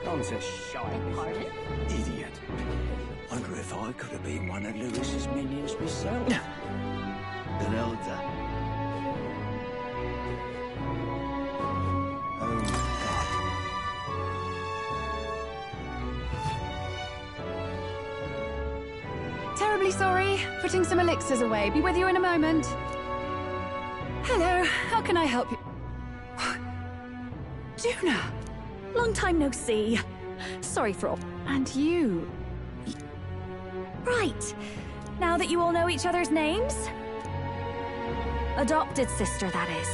Don's a shy. Pardon? Idiot. Wonder if I could have been one of Lewis's minions myself. An elder. Oh, God. Terribly sorry. Putting some elixirs away. Be with you in a moment. Hello. How can I help you? Juna! Long time no see. Sorry for all. And you. Right. Now that you all know each other's names? Adopted sister, that is.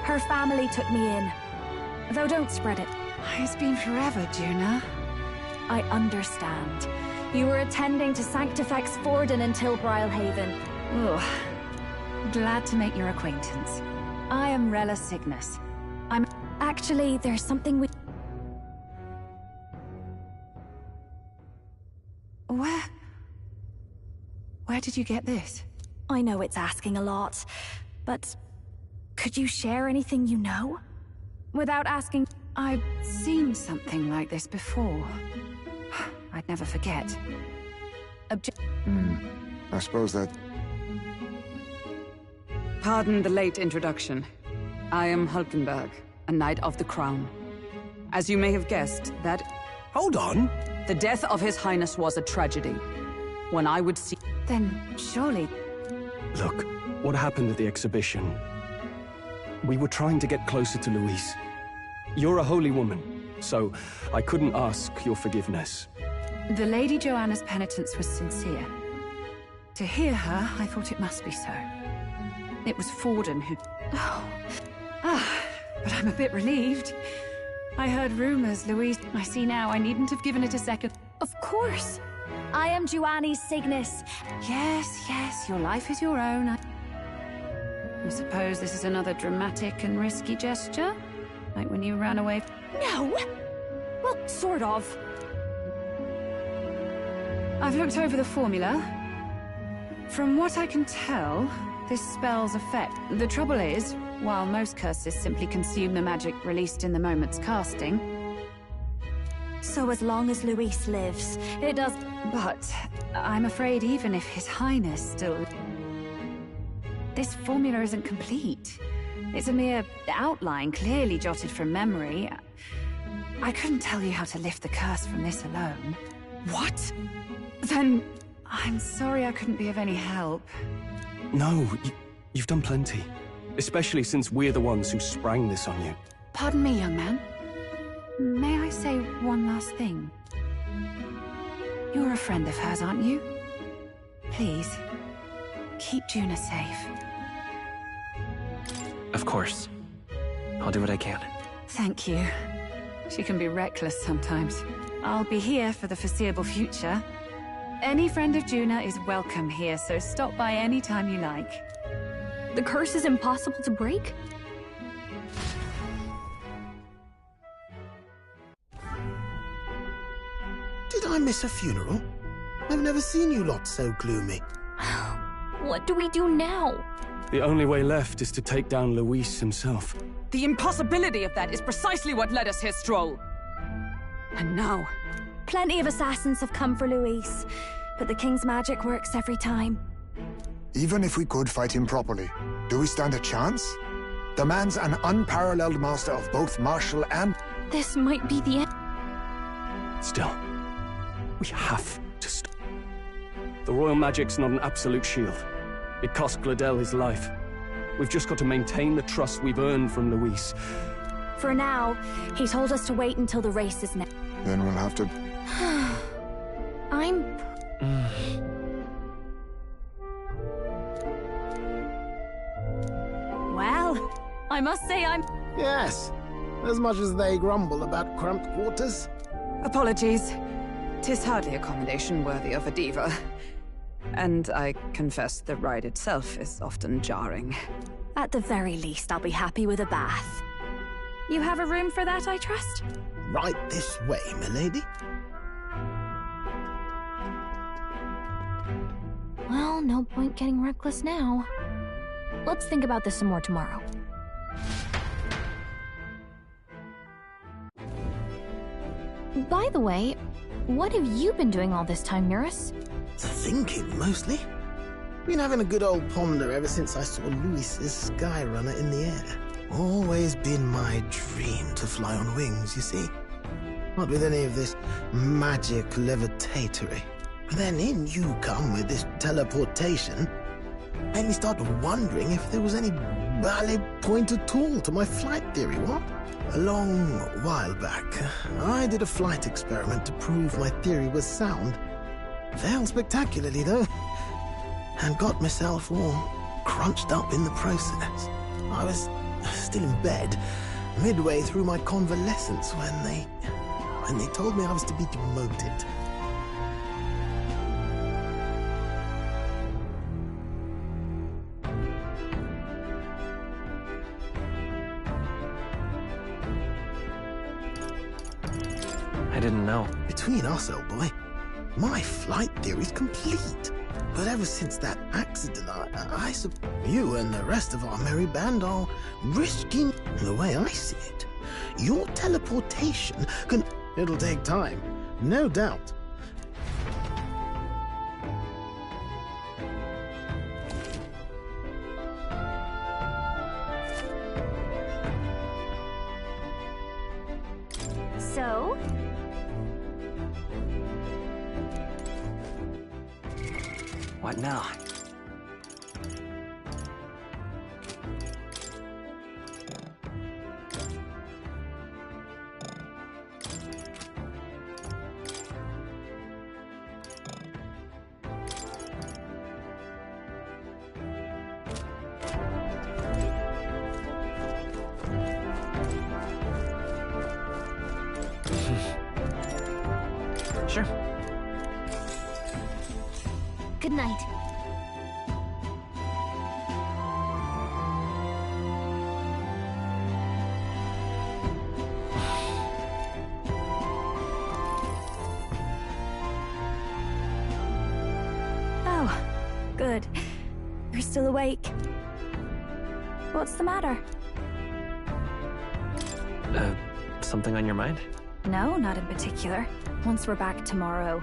Her family took me in. Though don't spread it. It's been forever, Juna. I understand. You were attending to Sanctifex Forden until Brylehaven. Ugh. Glad to make your acquaintance. I am Rella Cygnus. Actually, there's something we... Where did you get this? I know it's asking a lot, but... could you share anything you know? Without asking... I've seen something like this before. I'd never forget. I suppose that... Pardon the late introduction. I am Hulkenberg, a Knight of the Crown. As you may have guessed, that... Hold on! The death of His Highness was a tragedy. When I would see... Then, surely... Look, what happened at the exhibition? We were trying to get closer to Louise. You're a holy woman, so I couldn't ask your forgiveness. The Lady Joanna's penitence was sincere. To hear her, I thought it must be so. It was Forden who... but I'm a bit relieved. I heard rumors, Louise. I see now I needn't have given it a second. Of course! I am Joanni Cygnus. Yes, your life is your own. I suppose this is another dramatic and risky gesture? Like when you ran away... No! Well, sort of. I've looked over the formula. From what I can tell, this spell's effect. The trouble is, while most curses simply consume the magic released in the moment's casting... So as long as Luis lives, it does... But I'm afraid even if His Highness still... This formula isn't complete. It's a mere outline, clearly jotted from memory. I couldn't tell you how to lift the curse from this alone. What? Then... I'm sorry I couldn't be of any help. No, you've done plenty. Especially since we're the ones who sprang this on you. Pardon me, young man. May I say one last thing? You're a friend of hers, aren't you? Please, keep Juna safe. Of course. I'll do what I can. Thank you. She can be reckless sometimes. I'll be here for the foreseeable future. Any friend of Juna is welcome here, so stop by any time you like. The curse is impossible to break? Did I miss a funeral? I've never seen you lot so gloomy. What do we do now? The only way left is to take down Luis himself. The impossibility of that is precisely what led us here, Stroll. And now... Plenty of assassins have come for Luis, but the King's magic works every time. Even if we could fight him properly, do we stand a chance? The man's an unparalleled master of both martial and... This might be the end. Still, we have to stop. The royal magic's not an absolute shield. It cost Gladel his life. We've just got to maintain the trust we've earned from Luis. For now, he told us to wait until the race is next. Then we'll have to... I'm... Well, I must say I'm... Yes, as much as they grumble about cramped quarters. Apologies. 'Tis hardly accommodation worthy of a diva. And I confess the ride itself is often jarring. At the very least, I'll be happy with a bath. You have a room for that, I trust? Right this way, milady. Well, no point getting reckless now. Let's think about this some more tomorrow. By the way, what have you been doing all this time, Eurus? Thinking, mostly. Been having a good old ponder ever since I saw Luis's Skyrunner in the air. Always been my dream to fly on wings, you see. Not with any of this magic levitatory. But then in you come with this teleportation. Made me start wondering if there was any valid point at all to my flight theory, what? A long while back, I did a flight experiment to prove my theory was sound. Failed spectacularly, though, and got myself all crunched up in the process. I was still in bed, midway through my convalescence, when they told me I was to be demoted. I didn't know. Between us, old boy, my flight theory's complete. But ever since that accident, I suppose you and the rest of our merry band are risking, the way I see it, your teleportation can... It'll take time, no doubt. So? What now? Sure. Good night. Oh, good. You're still awake. What's the matter? Something on your mind? No, not in particular. Once we're back tomorrow,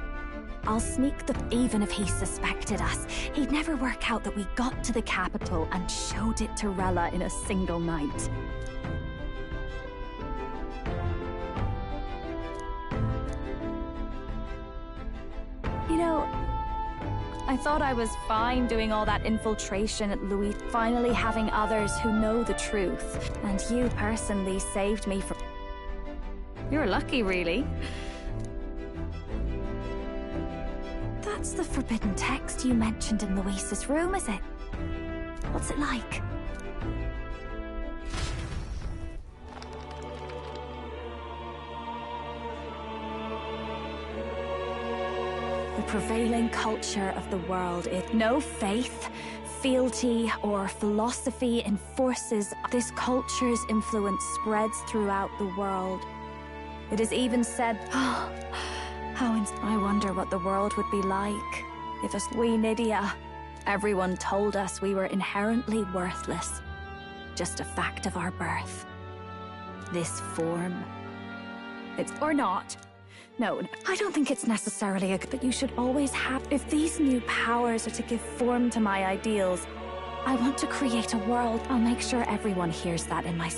I'll sneak the... Even if he suspected us, he'd never work out that we got to the capital and showed it to Rella in a single night. You know, I thought I was fine doing all that infiltration at Louis, finally having others who know the truth. And you personally saved me from... You're lucky, really. That's the forbidden text you mentioned in Luis's room, is it? What's it like? The prevailing culture of the world is no faith, fealty, or philosophy enforces. This culture's influence spreads throughout the world. It is even said, I wonder what the world would be like if us we Nydia. Everyone told us we were inherently worthless. Just a fact of our birth. This form. It's... or not. No, I don't think it's necessarily a... But you should always have... If these new powers are to give form to my ideals, I want to create a world. I'll make sure everyone hears that in my...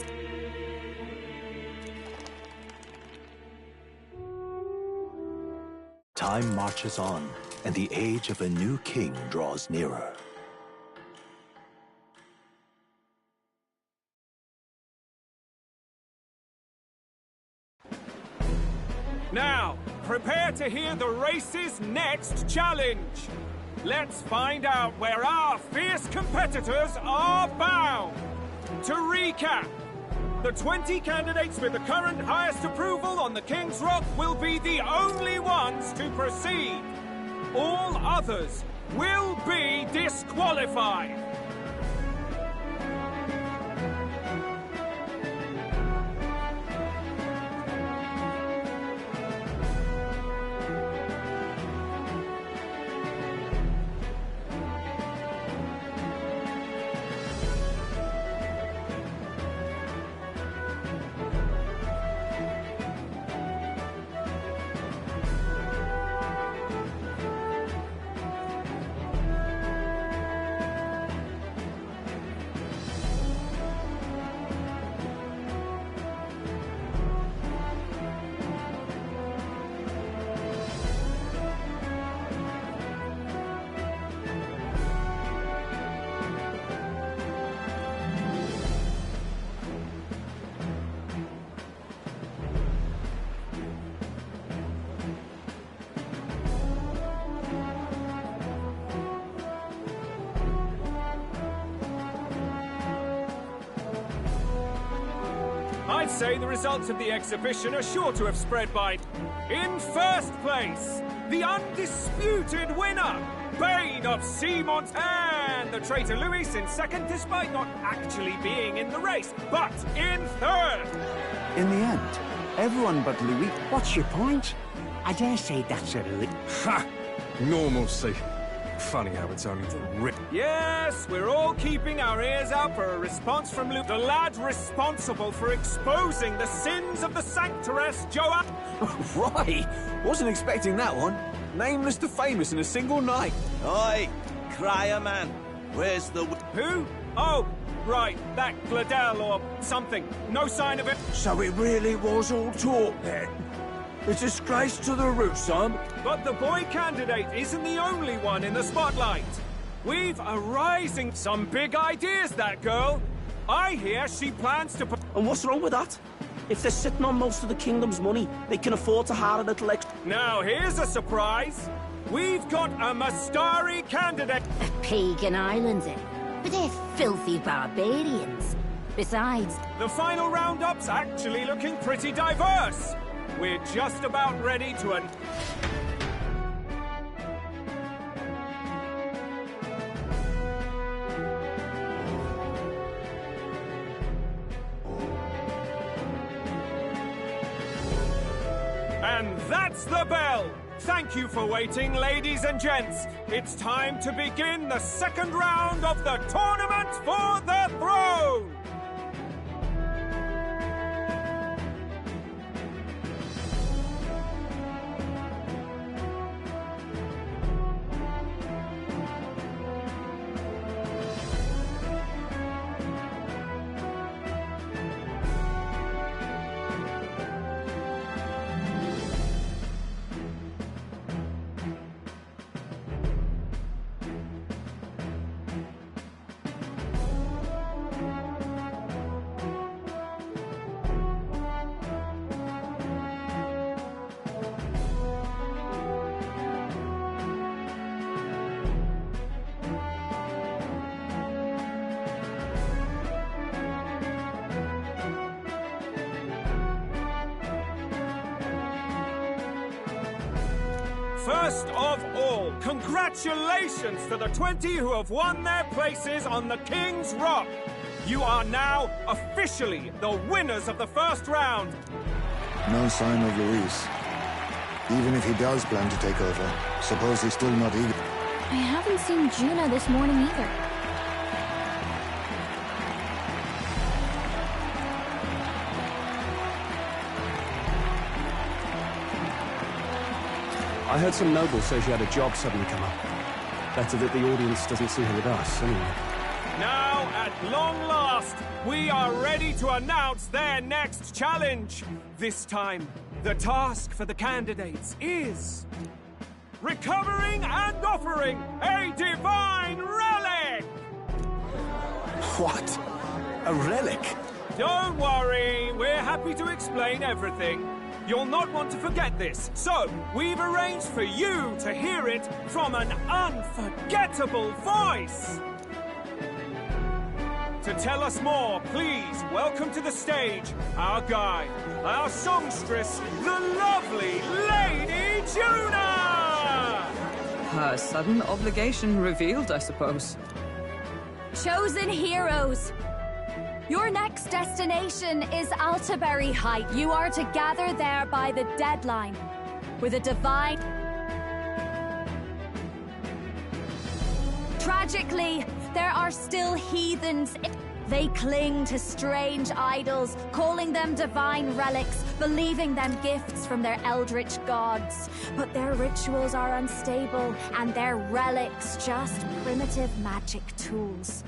Time marches on, and the age of a new king draws nearer. Now, prepare to hear the race's next challenge. Let's find out where our fierce competitors are bound. To recap, the 20 candidates with the current highest approval on the King's Rock will be the only ones to proceed. All others will be disqualified. I'd say the results of the exhibition are sure to have spread by... In first place, the undisputed winner, Bane of Sea Monsters, and the traitor Luis in second, despite not actually being in the race, but in third. In the end, everyone but Louis. What's your point? I dare say that's a Louis. Ha! Normalcy. Funny how it's only the rip. Yes, we're all keeping our ears out for a response from Luke, the lad responsible for exposing the sins of the Sanctoress, Joanne. Right. Wasn't expecting that one. Nameless to famous in a single night. Oi, crier man. Where's the... Who? Oh, right, that Gladel or something. No sign of it. So it really was all talk then. A disgrace to the root, son. But the boy candidate isn't the only one in the spotlight. We've a rising... Some big ideas, that girl. I hear she plans to put... And what's wrong with that? If they're sitting on most of the kingdom's money, they can afford to hire a little extra... Now, here's a surprise. We've got a Mastari candidate. Pagan islands, eh? But they're filthy barbarians. Besides... The final roundup's actually looking pretty diverse. We're just about ready to... And that's the bell! Thank you for waiting, ladies and gents. It's time to begin the second round of the Tournament for the Throne! First of all, congratulations to the 20 who have won their places on the King's Rock. You are now officially the winners of the first round. No sign of Luis. Even if he does plan to take over, suppose he's still not eager. I haven't seen Juna this morning either. I heard some nobles say she had a job suddenly come up. Better that the audience doesn't see her with us, anyway. Now, at long last, we are ready to announce their next challenge. This time, the task for the candidates is... recovering and offering a divine relic! What? A relic? Don't worry, we're happy to explain everything. You'll not want to forget this, so we've arranged for you to hear it from an unforgettable voice. To tell us more, please welcome to the stage our guide, our songstress, the lovely Lady Juna! Her sudden obligation revealed, I suppose. Chosen heroes! Your next destination is Altaberry Height. You are to gather there by the deadline with a divine... Tragically, there are still heathens. They cling to strange idols, calling them divine relics, believing them gifts from their eldritch gods. But their rituals are unstable, and their relics just primitive magic tools.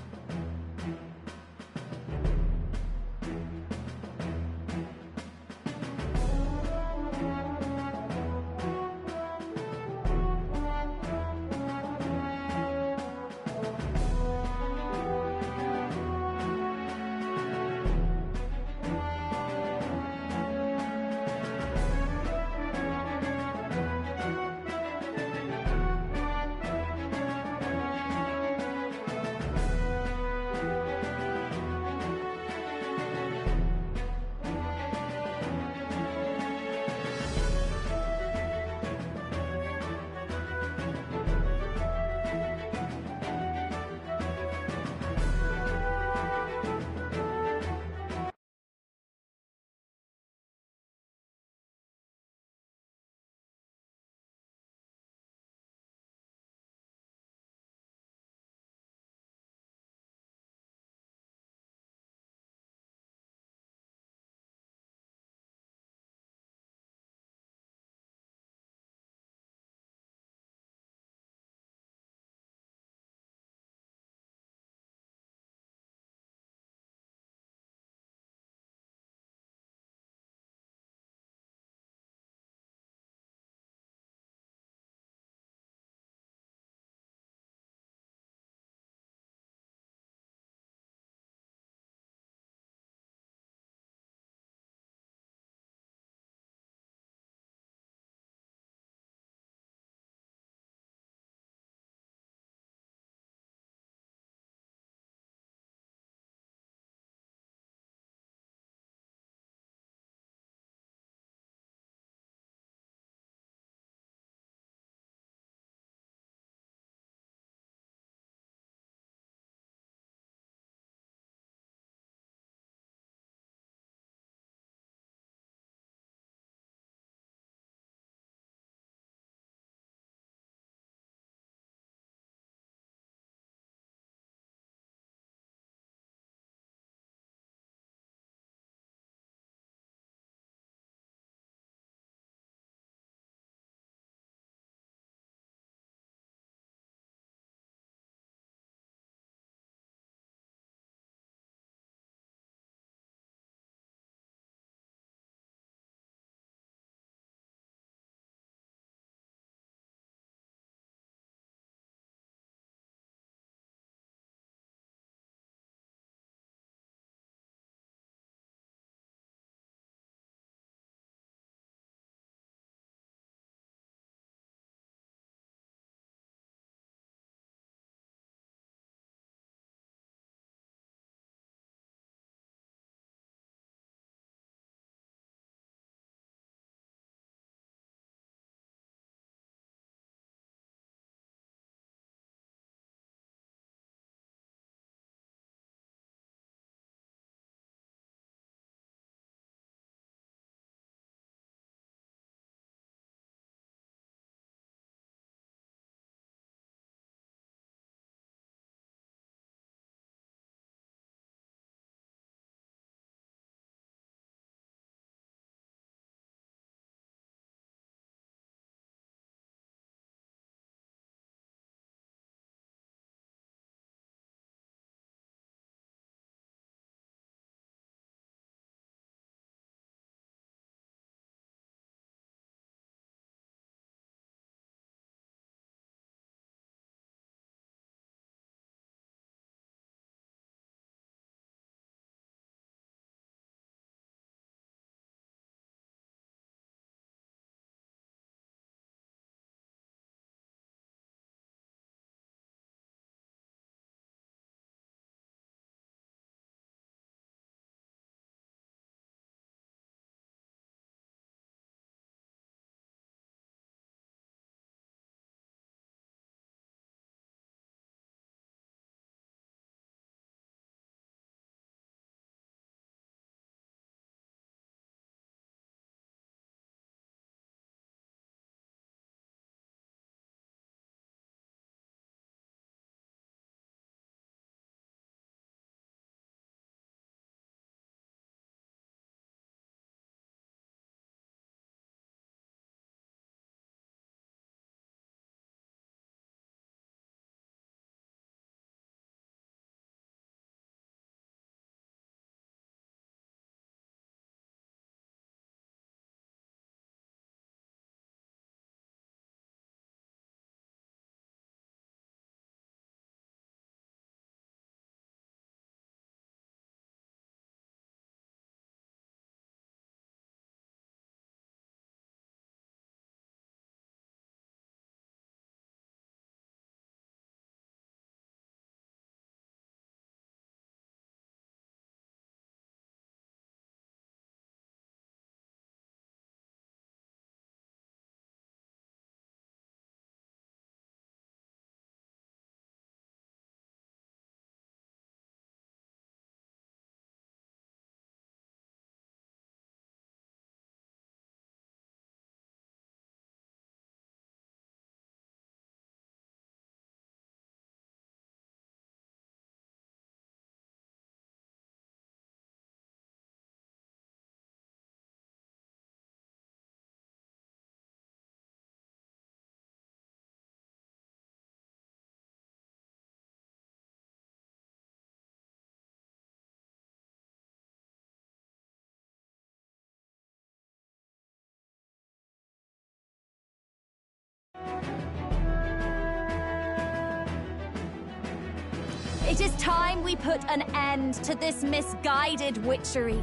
It is time we put an end to this misguided witchery.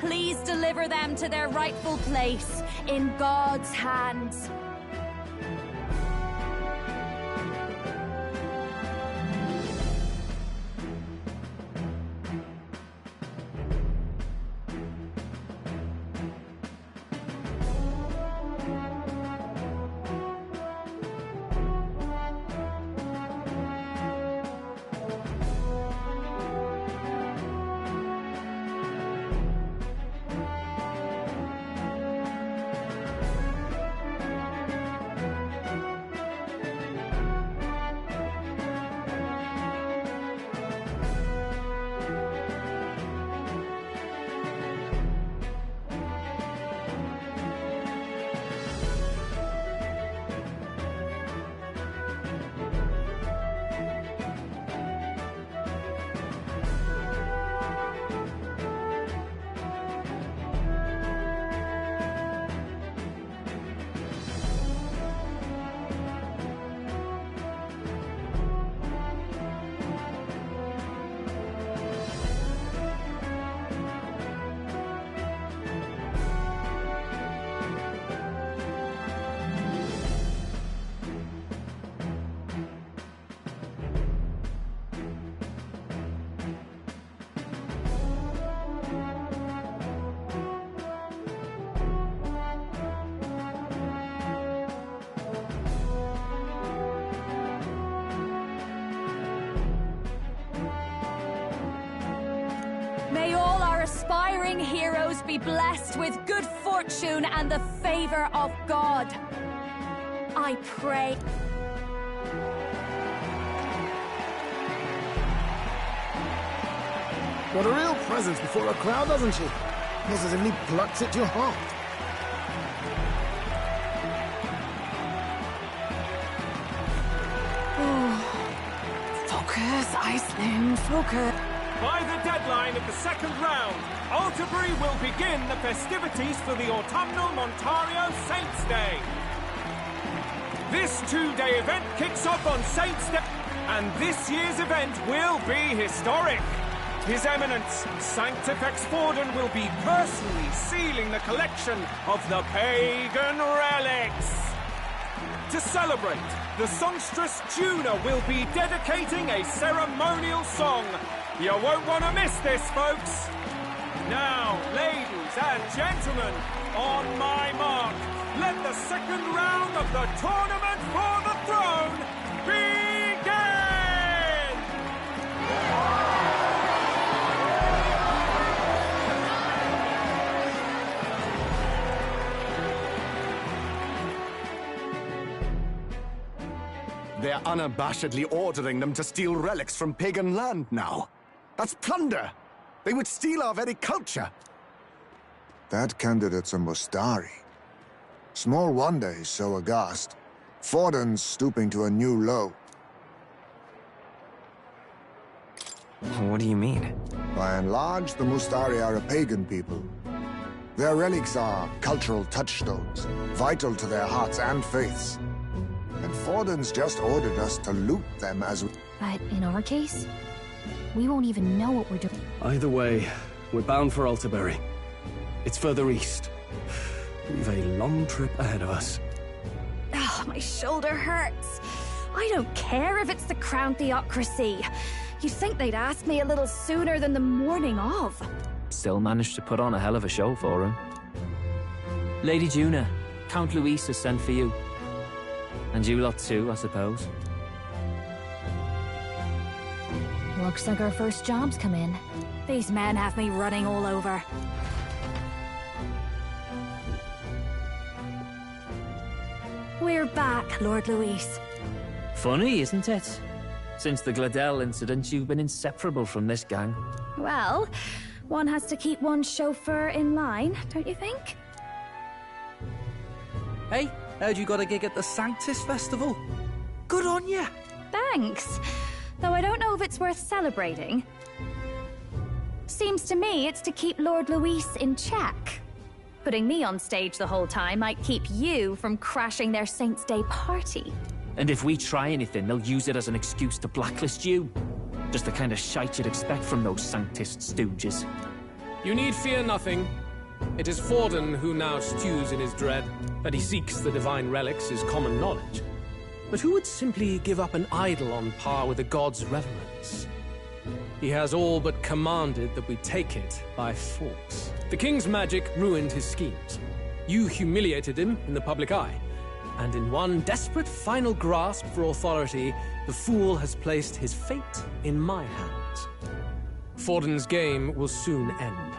Please deliver them to their rightful place in God's hands. May all our aspiring heroes be blessed with good fortune and the favor of God. I pray. Got a real presence before a crowd, doesn't she? Positively plucks at your heart. Focus, Iceland, focus. By the deadline of the second round, Alterbury will begin the festivities for the Autumnal Montario Saints' Day. This two-day event kicks off on Saints' Day, and this year's event will be historic. His Eminence, Sanctifex Forden, will be personally sealing the collection of the pagan relics. To celebrate, the songstress Juna will be dedicating a ceremonial song. You won't want to miss this, folks. Now, ladies and gentlemen, on my mark, let the second round of the Tournament for the Throne begin! They're unabashedly ordering them to steal relics from pagan land now. That's plunder! They would steal our very culture! That candidate's a Mustari. Small wonder he's so aghast. Forden's stooping to a new low. What do you mean? By and large, the Mustari are a pagan people. Their relics are cultural touchstones, vital to their hearts and faiths. And Forden's just ordered us to loot them as we... But in our case, we won't even know what we're doing. Either way, we're bound for Alterbury. It's further east. We've a long trip ahead of us. Oh, my shoulder hurts. I don't care if it's the Crown Theocracy. You'd think they'd ask me a little sooner than the morning of. Still managed to put on a hell of a show for him. Lady Juna, Count Luis has sent for you. And you lot too, I suppose. Looks like our first job's come in. These men have me running all over. We're back, Lord Luis. Funny, isn't it? Since the Gladel incident, you've been inseparable from this gang. Well, one has to keep one's chauffeur in line, don't you think? Hey, heard you got a gig at the Sanctus Festival. Good on ya! Thanks. Though I don't know if it's worth celebrating. Seems to me it's to keep Lord Luis in check. Putting me on stage the whole time might keep you from crashing their Saints' Day party. And if we try anything, they'll use it as an excuse to blacklist you. Just the kind of shite you'd expect from those Sanctist stooges. You need fear nothing. It is Forden who now stews in his dread. That he seeks the divine relics is common knowledge. But who would simply give up an idol on par with a god's reverence? He has all but commanded that we take it by force. The king's magic ruined his schemes. You humiliated him in the public eye. And in one desperate final grasp for authority, the fool has placed his fate in my hands. Forden's game will soon end.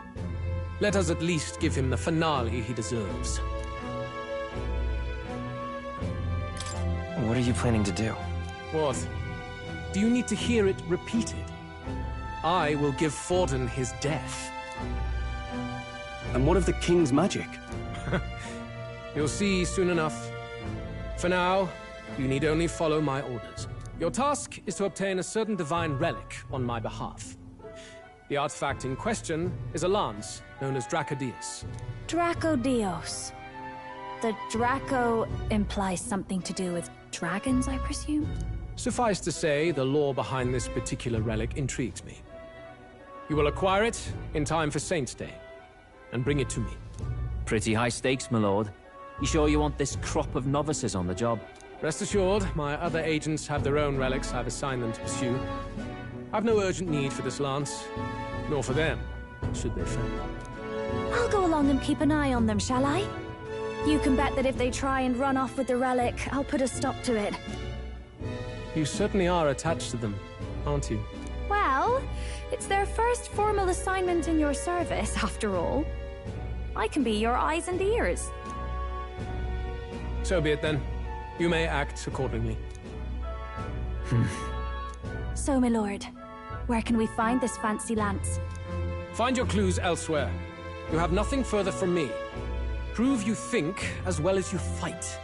Let us at least give him the finale he deserves. What are you planning to do? What? Do you need to hear it repeated? I will give Forden his death. And what of the king's magic? You'll see soon enough. For now, you need only follow my orders. Your task is to obtain a certain divine relic on my behalf. The artifact in question is a lance known as Dracodius. Dracodios. The Draco implies something to do with dragons, I presume? Suffice to say, the lore behind this particular relic intrigues me. You will acquire it in time for Saint's Day, and bring it to me. Pretty high stakes, my lord. You sure you want this crop of novices on the job? Rest assured, my other agents have their own relics I've assigned them to pursue. I've no urgent need for this lance, nor for them, should they fail. I'll go along and keep an eye on them, shall I? You can bet that if they try and run off with the relic, I'll put a stop to it. You certainly are attached to them, aren't you? Well, it's their first formal assignment in your service, after all. I can be your eyes and ears. So be it then. You may act accordingly. So, my lord, where can we find this fancy lance? Find your clues elsewhere. You have nothing further from me. Prove you think as well as you fight.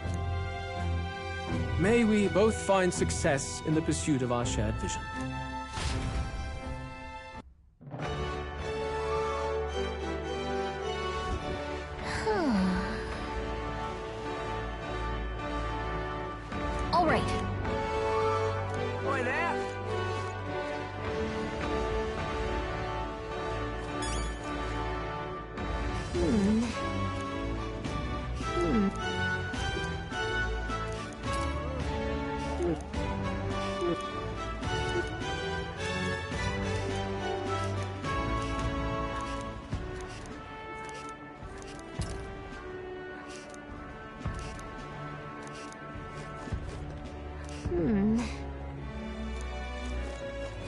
May we both find success in the pursuit of our shared vision. All right. Oi there!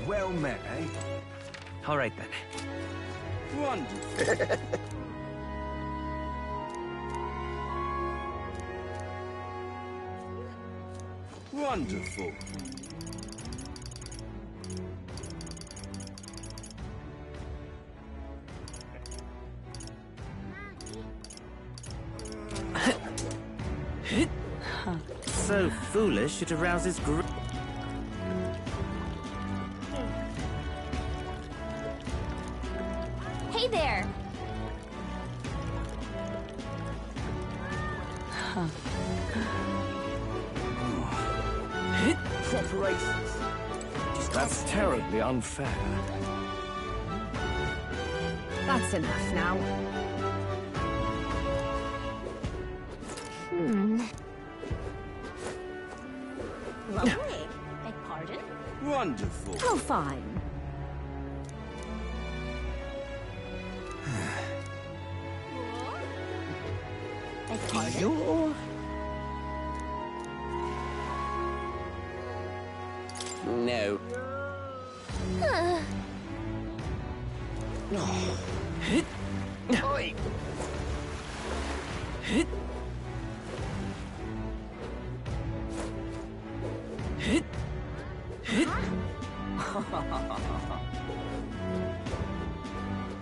Well met, eh? All right, then. Wonderful. Wonderful. So foolish, it arouses Hey there. Preparations. That's terribly unfair. That's enough now. Lovely. Beg pardon? Wonderful. Oh, fine. Beg pardon? You're... No. Oi!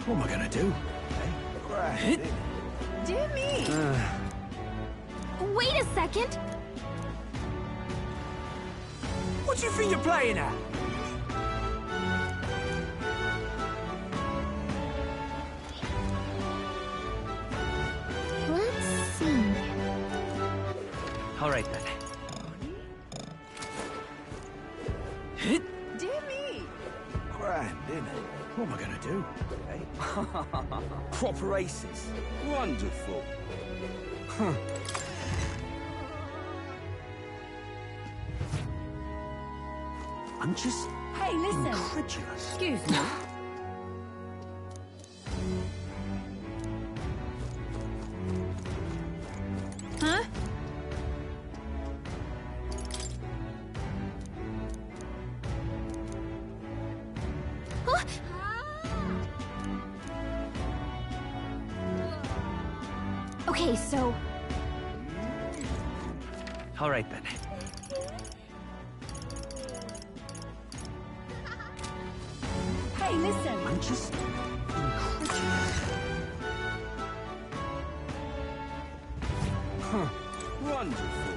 What am I gonna do? Dear me. Wait a second. What do you think you're playing at? Let's see. All right, then. What am I gonna do? Proper aces. Wonderful. Huh. I'm just Hey, listen. incredulous. Excuse me. Huh? Okay, so All right, then. Hey, listen. I'm just incredulous. Huh. Wonderful.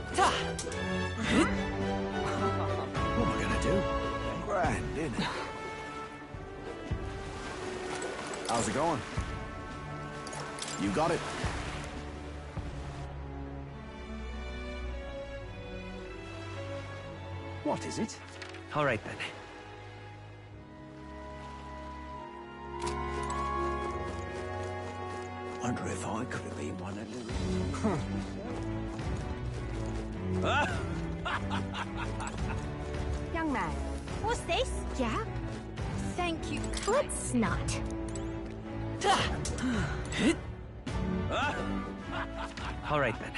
What am I gonna do? Grand, isn't it? How's it going? You got it. What is it? All right, then. Wonder if I could have been one of Louis. young man, what's this? Yeah? Thank you. Let's not. All right, then.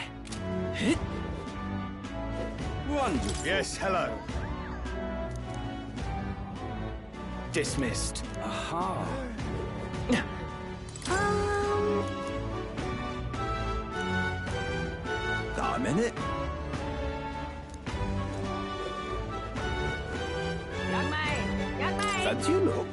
Wonderful. Yes, hello. Dismissed. Aha. Got a minute? Young man. Fancy a look?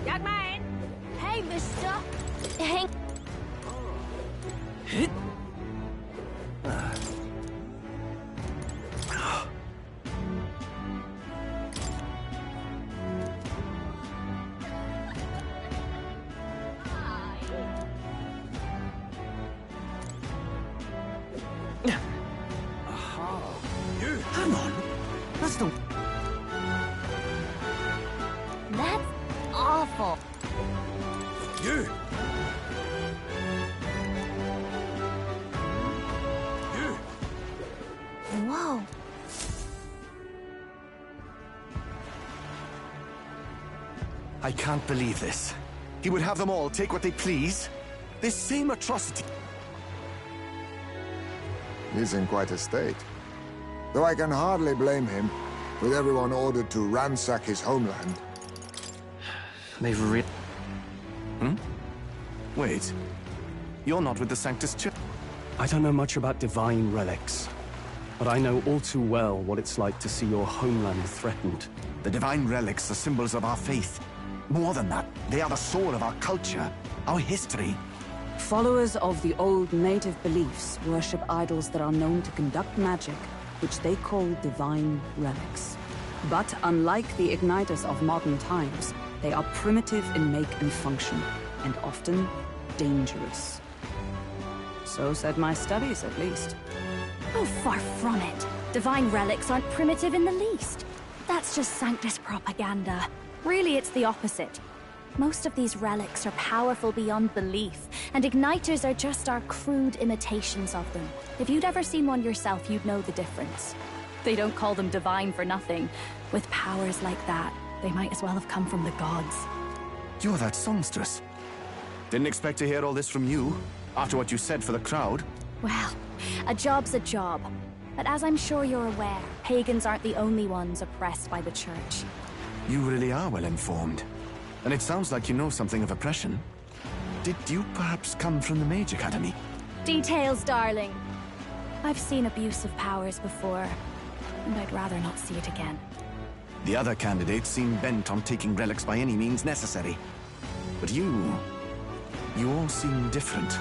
Young man. Hey, mister. Hang. You, hang on. That's not... That's awful. You! You! Whoa. I can't believe this. He would have them all take what they please. This same atrocity. He's in quite a state. Though I can hardly blame him, with everyone ordered to ransack his homeland. They've Wait. You're not with the Sanctus Church? I don't know much about divine relics, but I know all too well what it's like to see your homeland threatened. The divine relics are symbols of our faith. More than that, they are the soul of our culture, our history. Followers of the old native beliefs worship idols that are known to conduct magic, which they call divine relics. But unlike the igniters of modern times, they are primitive in make and function, and often dangerous. So said my studies, at least. Oh, far from it. Divine relics aren't primitive in the least. That's just Sanctus propaganda. Really, it's the opposite. Most of these relics are powerful beyond belief, and igniters are just our crude imitations of them. If you'd ever seen one yourself, you'd know the difference. They don't call them divine for nothing. With powers like that, they might as well have come from the gods. You're that songstress. Didn't expect to hear all this from you, after what you said for the crowd. Well, a job's a job. But as I'm sure you're aware, pagans aren't the only ones oppressed by the church. You really are well informed. And it sounds like you know something of oppression. Did you perhaps come from the Mage Academy? Details, darling. I've seen abuse of powers before, and I'd rather not see it again. The other candidates seem bent on taking relics by any means necessary. But you... You all seem different.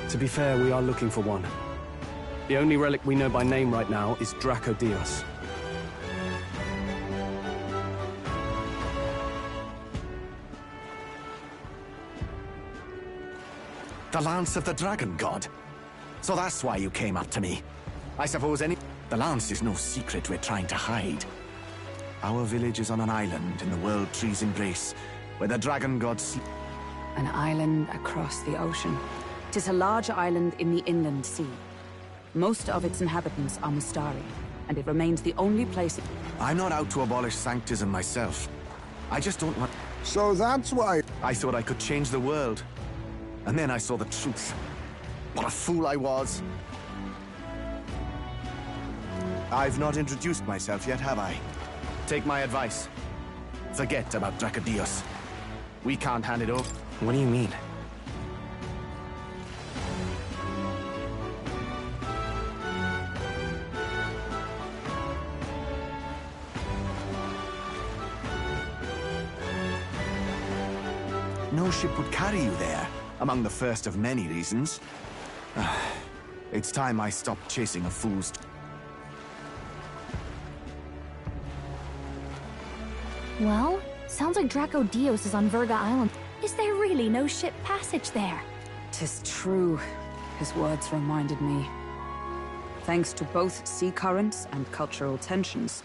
To be fair, we are looking for one. The only relic we know by name right now is Draco Dios. The Lance of the Dragon God. So that's why you came up to me. I suppose The Lance is no secret we're trying to hide. Our village is on an island in the World Tree's embrace, where the Dragon God sleeps. An island across the ocean. 'Tis a large island in the inland sea. Most of its inhabitants are Mustari, and it remains the only place... I'm not out to abolish Sanctism myself. I just don't want... So that's why... I thought I could change the world. And then I saw the truth. What a fool I was. I've not introduced myself yet, have I? Take my advice. Forget about Draco Dios. We can't hand it over. What do you mean? No ship would carry you there, among the first of many reasons. It's time I stopped chasing a fool's... Well, sounds like Draco Dios is on Verga Island. Is there really no ship passage there? 'Tis true. His words reminded me. Thanks to both sea currents and cultural tensions,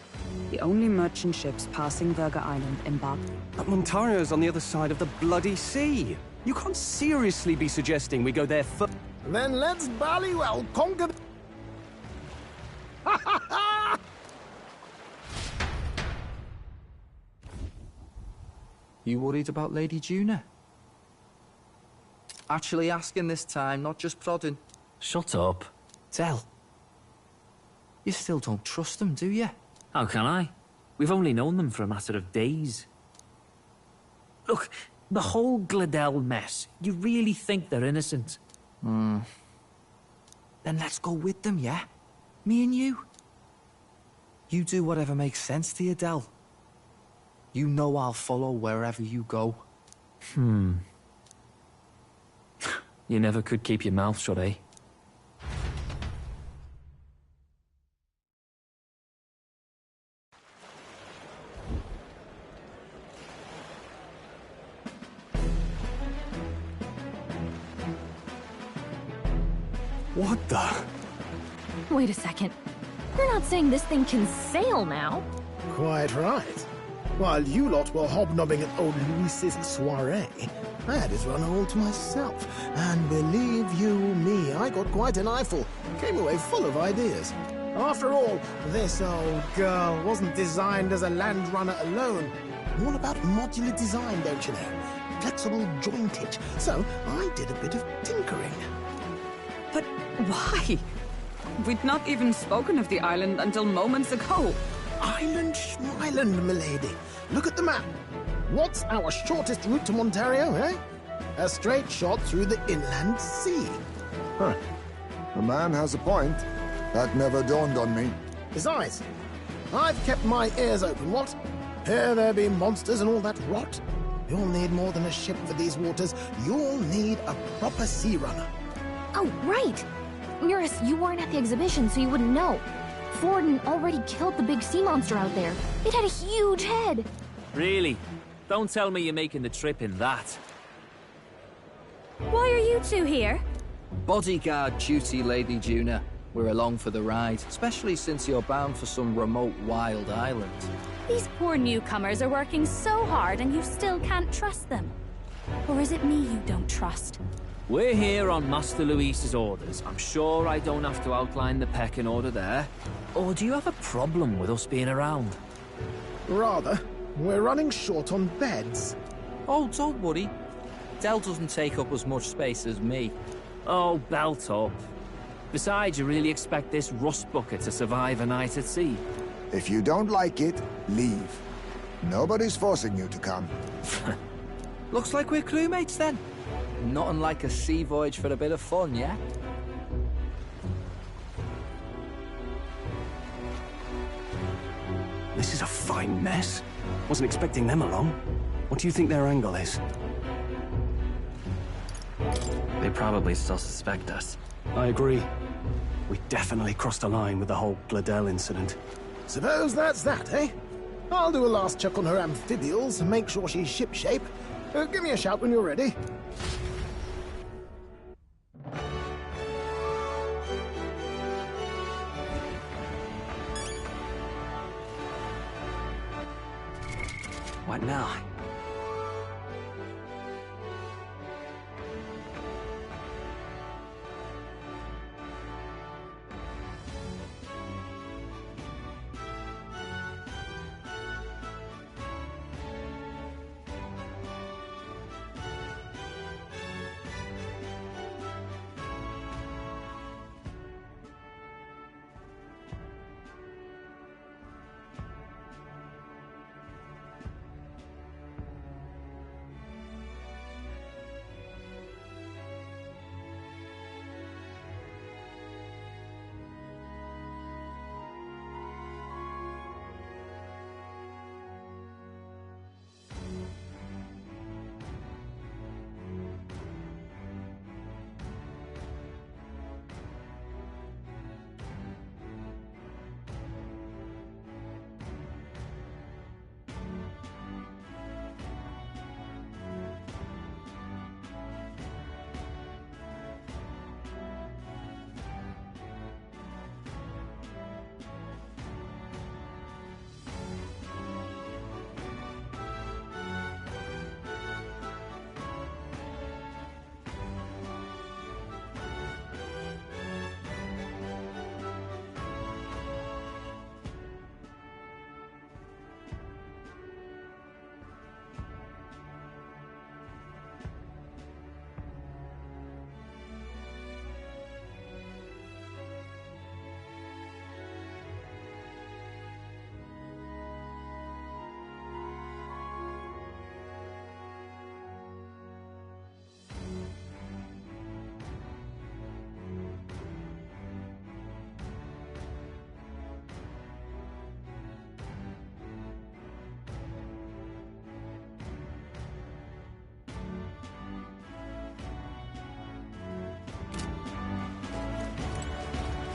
the only merchant ships passing Verga Island embarked. But Montario's on the other side of the bloody sea. You can't seriously be suggesting we go there first. Then let's ballywell conquer... Ha ha ha! You worried about Lady Juna? Actually asking this time, not just prodding. Shut up. Del. You still don't trust them, do you? How can I? We've only known them for a matter of days. Look, the whole Gladel mess, you really think they're innocent? Then let's go with them, yeah? Me and you. You do whatever makes sense to you, Del. You know I'll follow wherever you go. You never could keep your mouth shut, eh? What the? Wait a second. You're not saying this thing can sail now? Quite right. While you lot were hobnobbing at old Luis's soiree, I had his runner all to myself. And believe you me, I got quite an eyeful. Came away full of ideas. After all, this old girl wasn't designed as a land runner alone. All about modular design, don't you know? Flexible jointage. So I did a bit of tinkering. But why? We'd not even spoken of the island until moments ago. Island schmilland, milady. Look at the map. What's our shortest route to Montario, eh? A straight shot through the inland sea. Huh. The man has a point. That never dawned on me. Besides, I've kept my ears open, what? Here there be monsters and all that rot. You'll need more than a ship for these waters. You'll need a proper sea runner. Oh, right! Eurus, you weren't at the exhibition, so you wouldn't know. Forden already killed the big sea monster out there. It had a huge head. Really? Don't tell me you're making the trip in that. Why are you two here? Bodyguard duty, Lady Juna. We're along for the ride, especially since you're bound for some remote wild island. These poor newcomers are working so hard and you still can't trust them. Or is it me you don't trust? We're here on Master Luis's orders. I'm sure I don't have to outline the pecking order there. Or do you have a problem with us being around? Rather. We're running short on beds. Oh, don't worry. Del doesn't take up as much space as me. Oh, belt up. Besides, you really expect this rust bucket to survive a night at sea? If you don't like it, leave. Nobody's forcing you to come. Looks like we're crewmates then. Nothing like a sea voyage for a bit of fun, yeah? This is a fine mess. Wasn't expecting them along. What do you think their angle is? They probably still suspect us. I agree. We definitely crossed a line with the whole Gladel incident. Suppose that's that, eh? I'll do a last check on her amphibials and make sure she's shipshape. Give me a shout when you're ready. What now?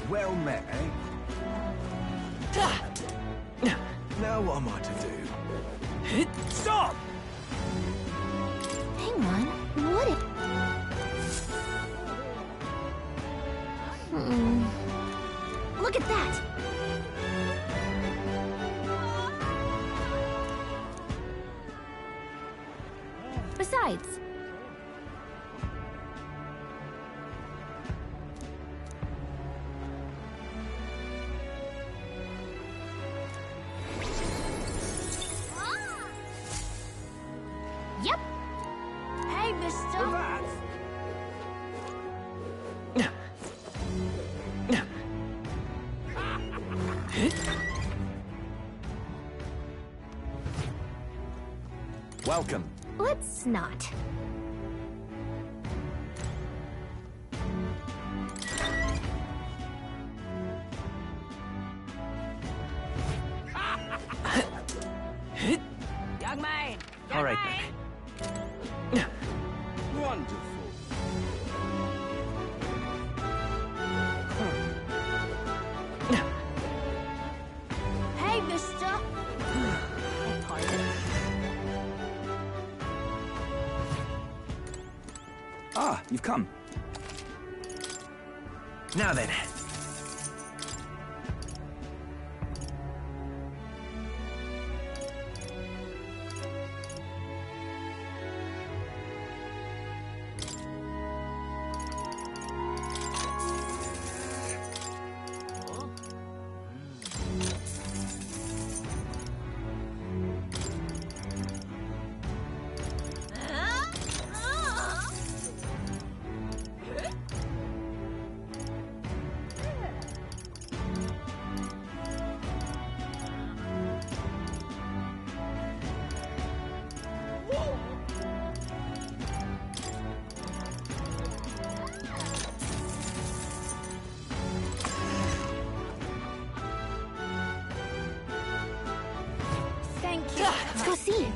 Well met, eh? Now what am I to do? Stop! Hang on. What if... Look at that! Besides... Yep. Hey, mister. Welcome. Let's not. Young man! All right, then. Wonderful. Hey, mister. Ah, you've come. Now then. Thank you. Let's go see.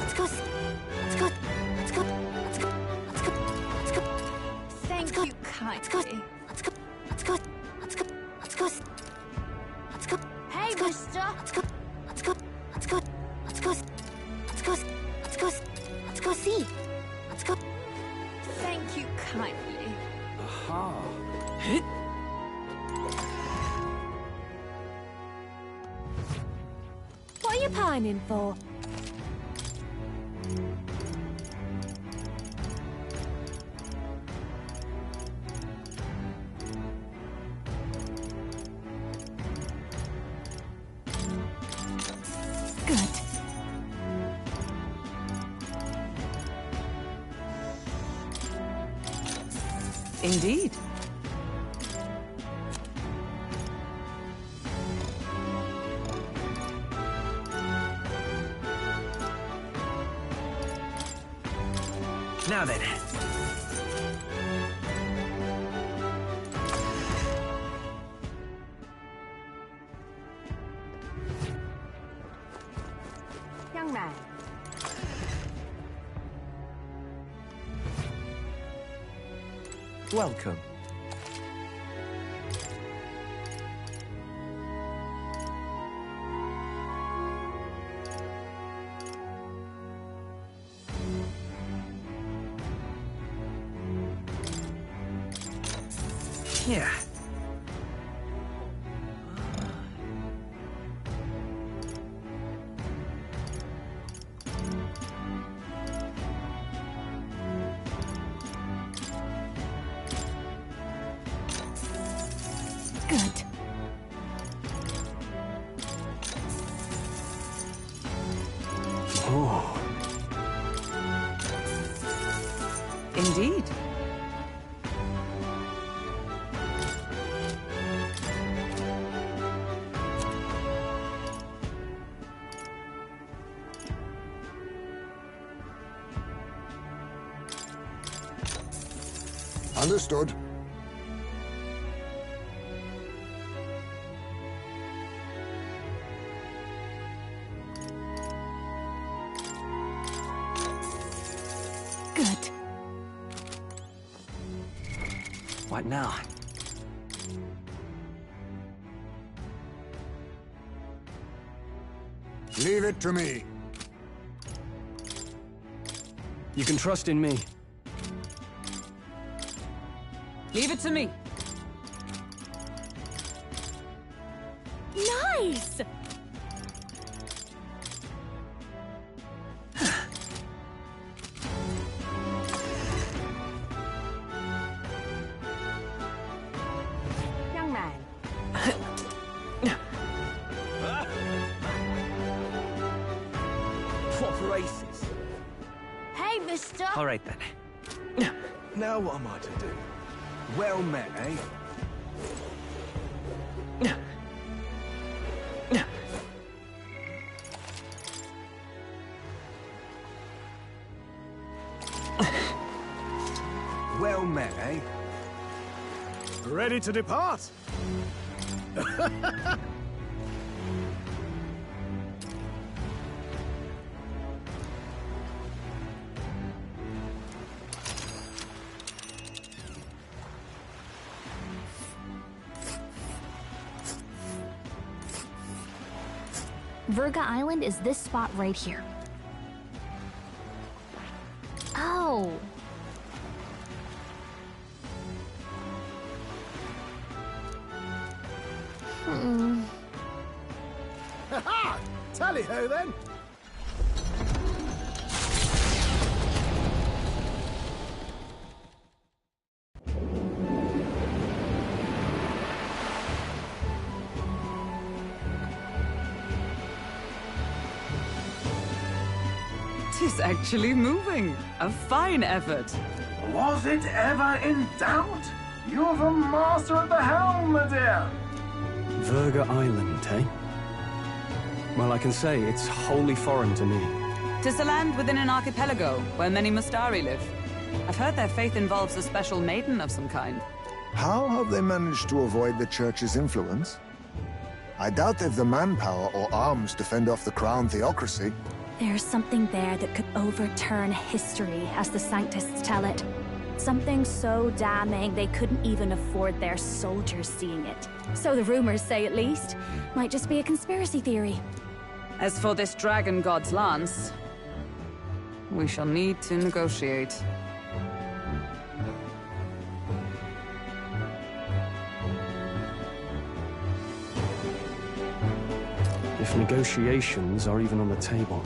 Let's go. Let's go. Let's go. Let's go. Let's go. Let's go. Let's go. Let's go. Let's go. Let's go. Let's go. Hey, mister. Let's go. Let's go. Let's go. Let's go. Let's go. Let's go. Let's go see. Let's go. Thank you kindly. Aha. What are you pining for? Good. Indeed. Now then. Young man. Welcome. Yeah. Good. Oh. Indeed. Understood. Good. What now? Leave it to me. You can trust in me. Leave it to me. Nice! Young man. What races? Hey, mister. All right then. Now what am I to do? Well met, eh? Well met, eh? Ready to depart? Virga Island is this spot right here. Oh. Ha-ha! Tally-ho then! Tis actually moving. A fine effort. Was it ever in doubt? You're the master of the helm, my dear! Virga Island, eh? Well, I can say it's wholly foreign to me. Tis a land within an archipelago, where many Mustari live. I've heard their faith involves a special maiden of some kind. How have they managed to avoid the Church's influence? I doubt they've the manpower or arms to fend off the Crown theocracy. There's something there that could overturn history, as the Sanctists tell it. Something so damning they couldn't even afford their soldiers seeing it. So the rumors say, at least. Might just be a conspiracy theory. As for this dragon god's lance, we shall need to negotiate. If negotiations are even on the table.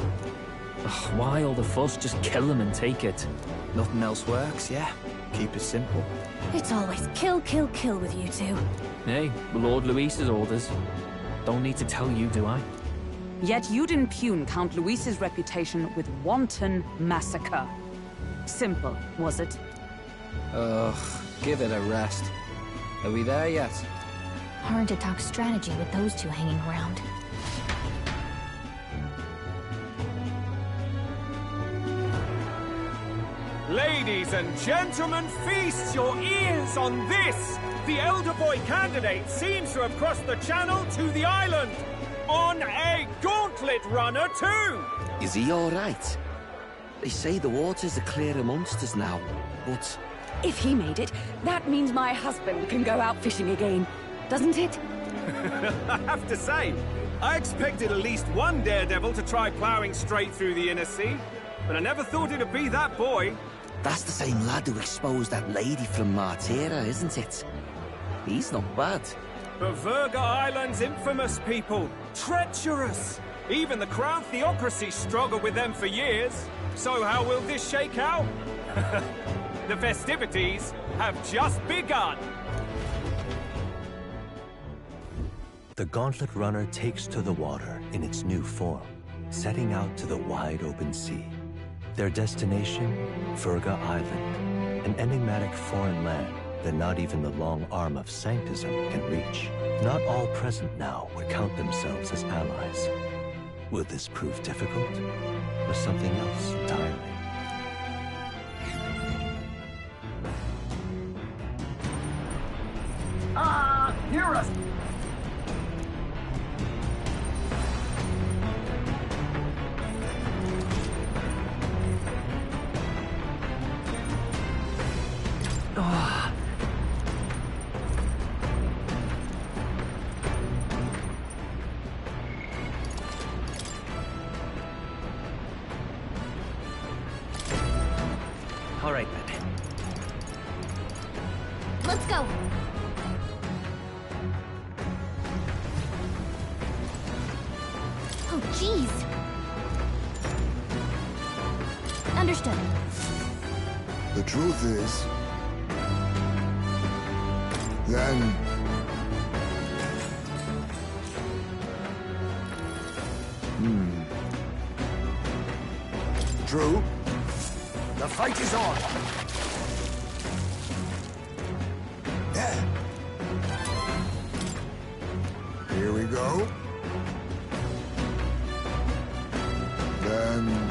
Ugh, why all the fuss? Just kill them and take it. Nothing else works, yeah. Keep it simple. It's always kill, kill, kill with you two. Hey, Lord Luis's orders. Don't need to tell you, do I? Yet you'd impugn Count Luis's reputation with wanton massacre. Simple, was it? Ugh, give it a rest. Are we there yet? Hard to talk strategy with those two hanging around. Ladies and gentlemen, feast your ears on this! The elder boy candidate seems to have crossed the channel to the island! On a gauntlet runner, too! Is he all right? They say the waters are clear amongst us now, but... If he made it, that means my husband can go out fishing again, doesn't it? I have to say, I expected at least one daredevil to try ploughing straight through the inner sea, but I never thought it'd be that boy. That's the same lad who exposed that lady from Martira, isn't it? He's not bad. But Virga Island's infamous people. Treacherous! Even the Crown Theocracy struggled with them for years. So how will this shake out? The festivities have just begun. The Gauntlet Runner takes to the water in its new form, setting out to the wide open sea. Their destination, Virga Island, an enigmatic foreign land that not even the long arm of Sanctism can reach. Not all present now would count themselves as allies. Will this prove difficult, or something else entirely? Hear us! All right, then. Let's go. Oh, jeez. Understood. The truth is... Then... True. The fight is on. There. Here we go. Then...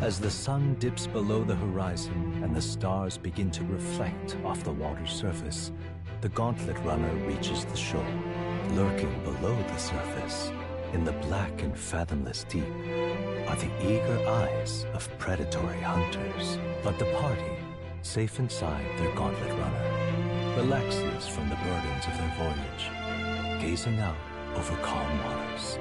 As the sun dips below the horizon and the stars begin to reflect off the water's surface, the Gauntlet Runner reaches the shore. Lurking below the surface, in the black and fathomless deep, are the eager eyes of predatory hunters. But the party, safe inside their Gauntlet Runner, relaxes from the burdens of their voyage, gazing out over calm waters.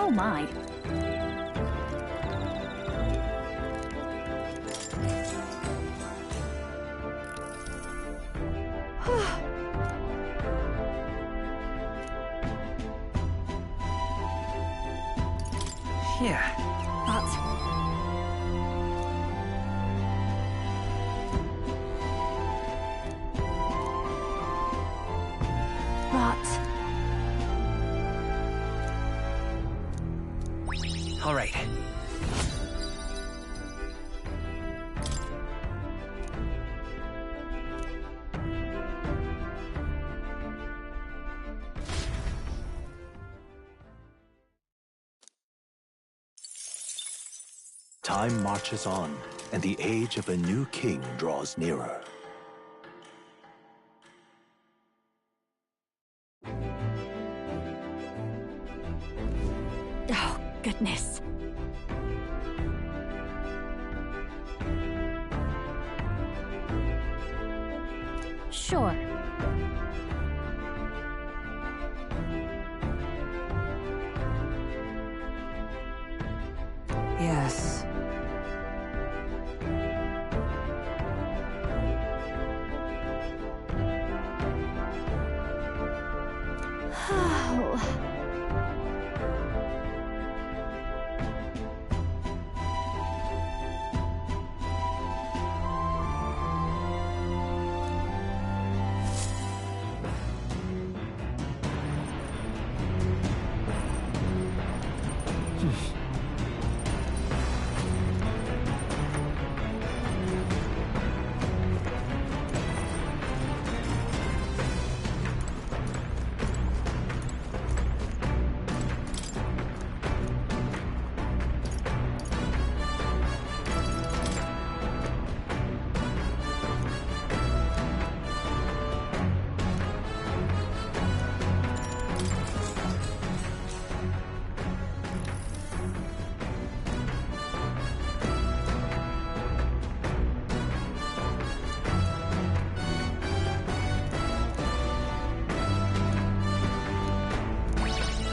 Oh my. Yeah. All right. Time marches on, and the age of a new king draws nearer. Oh, goodness. Sure. Yes. Oh.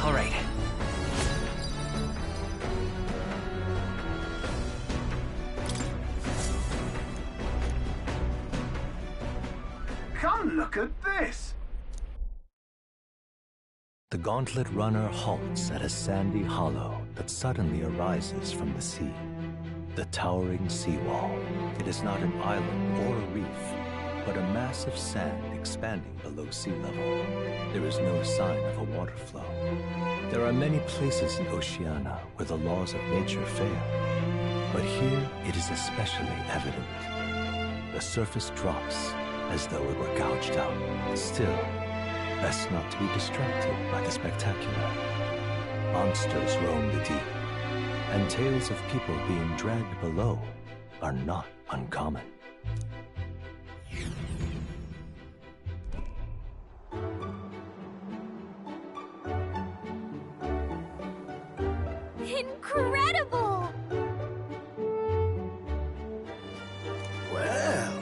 All right. Come look at this! The gauntlet runner halts at a sandy hollow that suddenly arises from the sea. The towering seawall. It is not an island or a reef, but a mass of sand expanding below sea level. There is no sign of a water flow. There are many places in Oceania where the laws of nature fail, but here it is especially evident. The surface drops as though it were gouged out. Still, best not to be distracted by the spectacular. Monsters roam the deep, and tales of people being dragged below are not uncommon. Incredible! Well.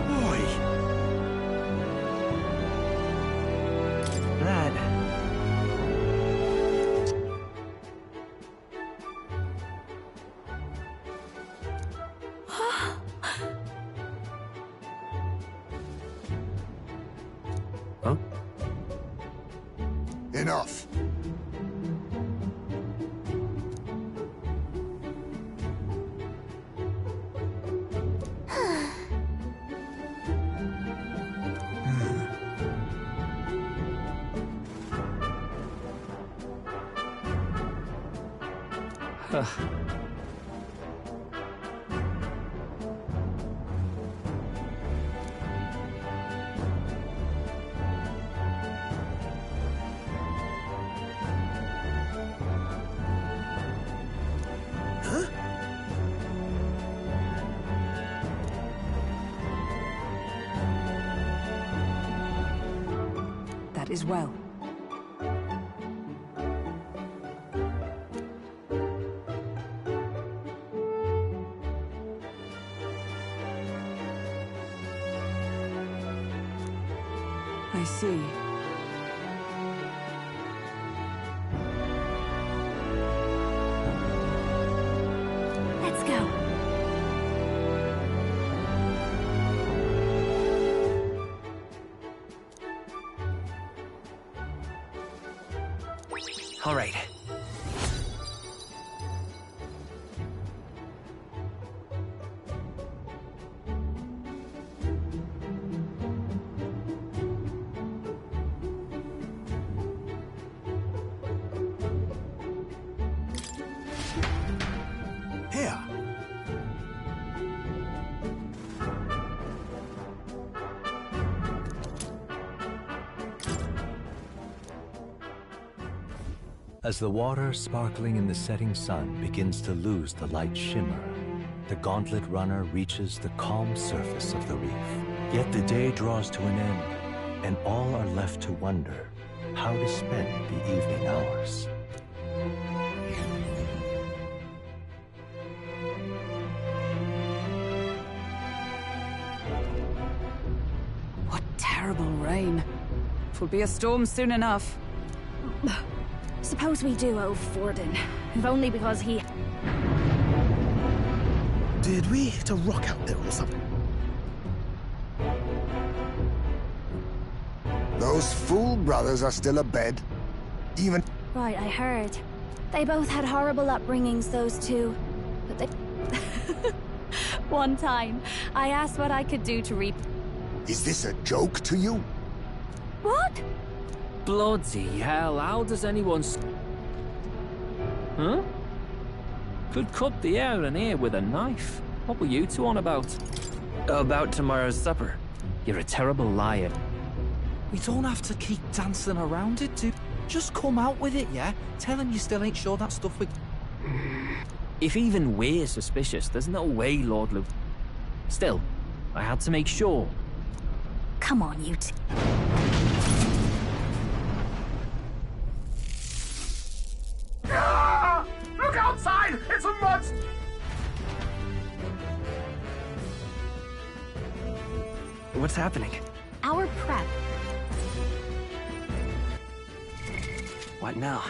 Boy. Lad. Huh? Enough. That is well. I see. Let's go. All right. Here. As the water sparkling in the setting sun begins to lose the light shimmer, the gauntlet runner reaches the calm surface of the reef. Yet the day draws to an end, and all are left to wonder how to spend the evening hours. What terrible rain. It'll be a storm soon enough. Suppose we do owe Forden, if only because he... Did we hit a rock out there or something? Those fool brothers are still abed. Even... Right, I heard. They both had horrible upbringings, those two. But they... One time, I asked what I could do to Is this a joke to you? What? Bloody hell, how does anyone... Huh? Could cut the air in here with a knife. What were you two on about? About tomorrow's supper. You're a terrible liar. We don't have to keep dancing around it, dude. Just come out with it, yeah? Tell him you still ain't sure that stuff we... If even we're suspicious, there's no way, Lord Luke. Still, I had to make sure. Come on, you two. Look outside! It's a monster! What's happening? Our prep. What now?